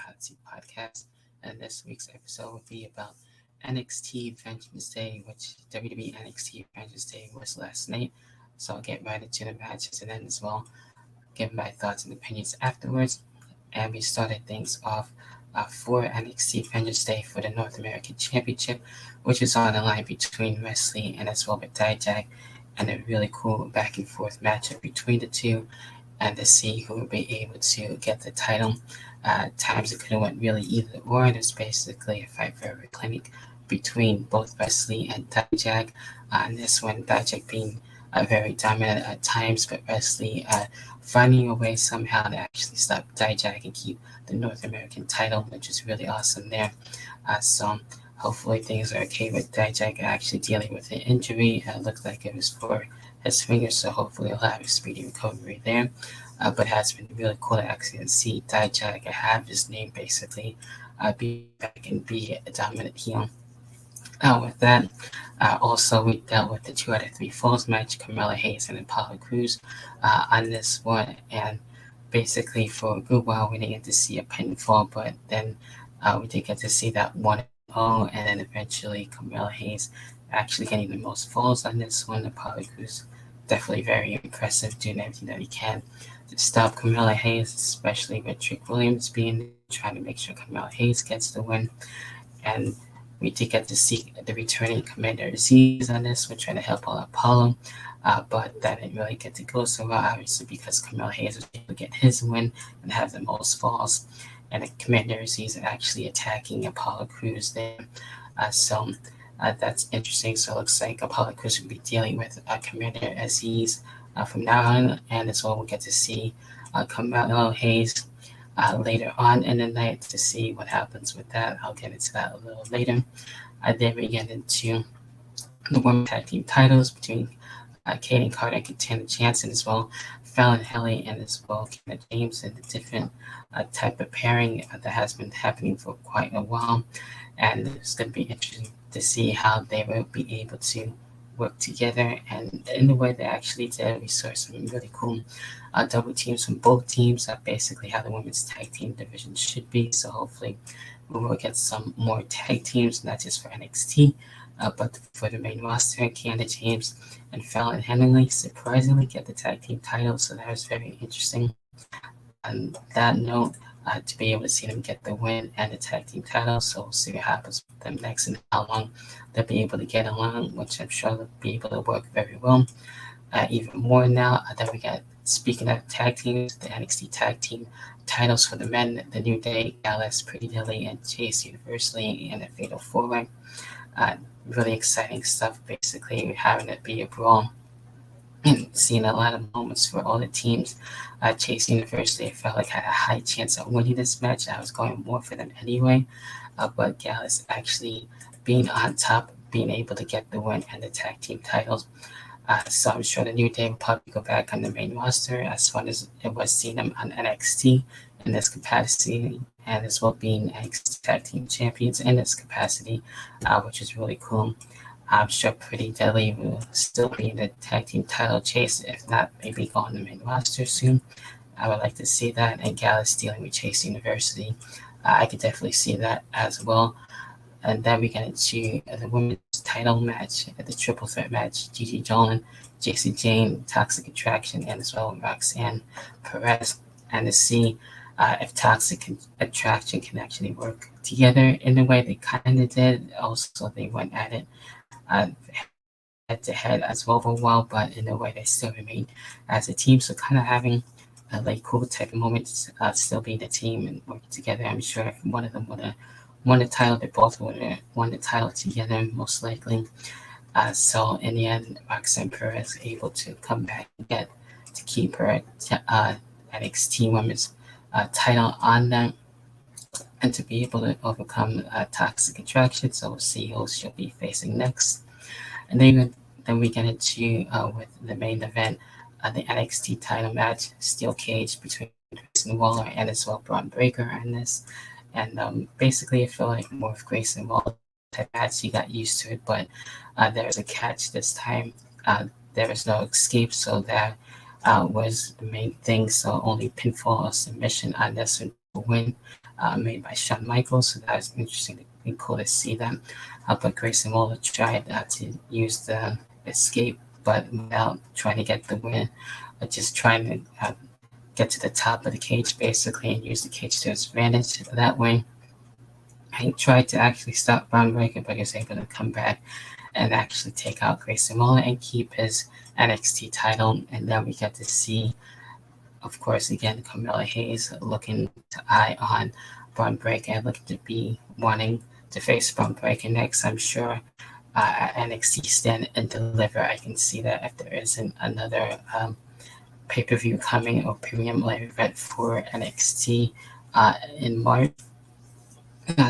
Hot Podcast, and this week's episode will be about NXT Vengeance Day, which WWE NXT Vengeance Day was last night. So I'll get right into the matches and then as well give my thoughts and opinions afterwards. And we started things off for NXT Vengeance Day for the North American Championship, which is on the line between Wesley and as well with Dijak, and a really cool back and forth matchup between the two, and to see who would be able to get the title. Times it could have went really either or. It was basically a fight for every clinic between both Wesley and Dijak. And this one, Dijak being very dominant at times, but Wesley finding a way somehow to actually stop Dijak and keep the North American title, which is really awesome there. So hopefully things are okay with Dijak actually dealing with an injury. It looked like it was for his finger, so hopefully he'll have a speedy recovery there. But it has been really cool to actually see Dijak have his name basically be back and be a dominant heel. With that, also we dealt with the 2 out of 3 falls match, Carmella Hayes and Apollo Crews on this one, and basically for a good while we didn't get to see a pinfall, but then we did get to see that 1-0, and then eventually Carmella Hayes actually getting the most falls on this one. Apollo Crews definitely very impressive, doing everything that he can to stop Carmella Hayes, especially with Trick Williams being there, trying to make sure Carmella Hayes gets the win. And we did get to see the returning Commander Aziz on this. We're trying to help out Apollo, but that didn't really get to go so well, obviously, because Carmella Hayes was able to get his win and have the most falls. And the Commander Aziz actually attacking Apollo Crews there. So that's interesting. So it looks like Apollo Crews will be dealing with Commander Aziz from now on, and as well we'll get to see Carmelo Hayes later on in the night to see what happens with that. I'll get into that a little later. Then we get into the women's tag team titles between Kaden Carter and Katana Jansen, as well Fallon Henley and as well Kenna James, and the different type of pairing that has been happening for quite a while. And it's going to be interesting to see how they will be able to work together, and in the way they actually did, we saw some really cool double teams from both teams. Basically how the women's tag team division should be. So hopefully we will get some more tag teams, not just for NXT, but for the main roster. Canada James and Fallon Henley surprisingly get the tag team titles, so that was very interesting. On that note, to be able to see them get the win and the tag team title, so we'll see what happens with them next and how long they'll be able to get along, which I'm sure they'll be able to work very well. Even more now that we got, speaking of tag teams, the NXT tag team titles for the men, the New Day, Gallus, Pretty Deadly, and Chase Universally in a Fatal 4-Way. Really exciting stuff. Basically, we're having it be a brawl and seeing a lot of moments for all the teams. Chase University, I felt like had a high chance of winning this match. I was going more for them anyway, but Gallus actually being on top, being able to get the win and the tag team titles. So I'm sure the New Day will probably go back on the main roster as fun as it was seeing them on NXT in this capacity, and as well being NXT tag team champions in this capacity, which is really cool. I'm sure Pretty Deadly will still be in the tag team title chase, if not maybe go on the main roster soon. I would like to see that, and Gallus dealing with Chase University. I could definitely see that as well. And then we get into the women's title match, the triple threat match, Gigi Dolan, Jacy Jane, Toxic Attraction, and as well Roxanne Perez, and to see if Toxic Attraction can actually work together in the way they kind of did. Also, they went at it head to head as well for a while, but in a way they still remain as a team. So kind of having like cool type of moments, still being a team and working together. I'm sure if one of them would have won the title, they both would have won the title together, most likely. So in the end, Roxanne Perez able to come back and get to keep her NXT Women's title on them, and to be able to overcome Toxic Attraction. So we'll see who she'll be facing next. And then we get into with the main event, the NXT title match, steel cage between Grayson Waller and as well Braun Breaker on this. And basically I feel like more of Grayson Waller type match, you got used to it, but there was a catch this time. There was no escape, so that was the main thing. So only pinfall or submission on this one to win. made by Shawn Michaels. So that was interesting and cool to see that. But Grayson Waller tried to use the escape, but without trying to get the win, but just trying to get to the top of the cage basically and use the cage to his advantage. That way, he tried to actually stop Braun Breaker, but he was able to come back and actually take out Grayson Waller and keep his NXT title. And then we get to see, of course, again, Carmella Hayes looking to eye on Braun Breaker and looking to be wanting to face Braun Breaker next. I'm sure NXT Stand and Deliver. I can see that if there isn't another pay-per-view coming or premium live event for NXT in March.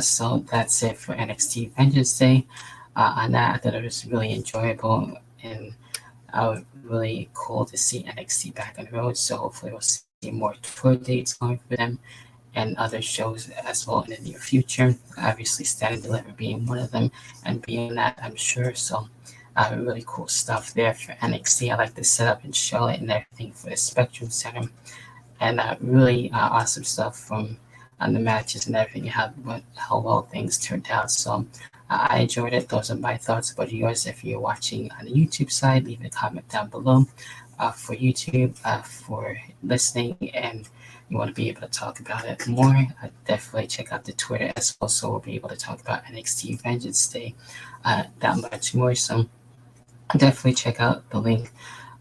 So that's it for NXT Vengeance Day. On that, I thought it was really enjoyable and really cool to see NXT back on the road. So hopefully we'll see more tour dates going for them and other shows as well in the near future. Obviously, Stand and Deliver being one of them, and beyond that, I'm sure. So really cool stuff there for NXT. I like the setup in Charlotte and everything for the Spectrum Center, and really awesome stuff from the matches and everything, how well things turned out. So I enjoyed it. Those are my thoughts about yours. If you're watching on the YouTube side, leave a comment down below. For YouTube, for listening, and you want to be able to talk about it more, definitely check out the Twitter as well. So we'll be able to talk about NXT Vengeance Day that much more. So definitely check out the link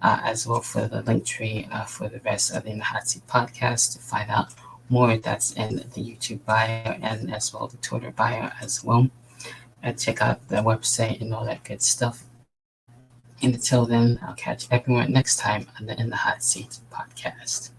as well for the link tree for the rest of the In the Hot Seat podcast to find out more. That's in the YouTube bio and as well the Twitter bio as well. And check out the website and all that good stuff. And until then, I'll catch everyone next time on the In the Hot Seat podcast.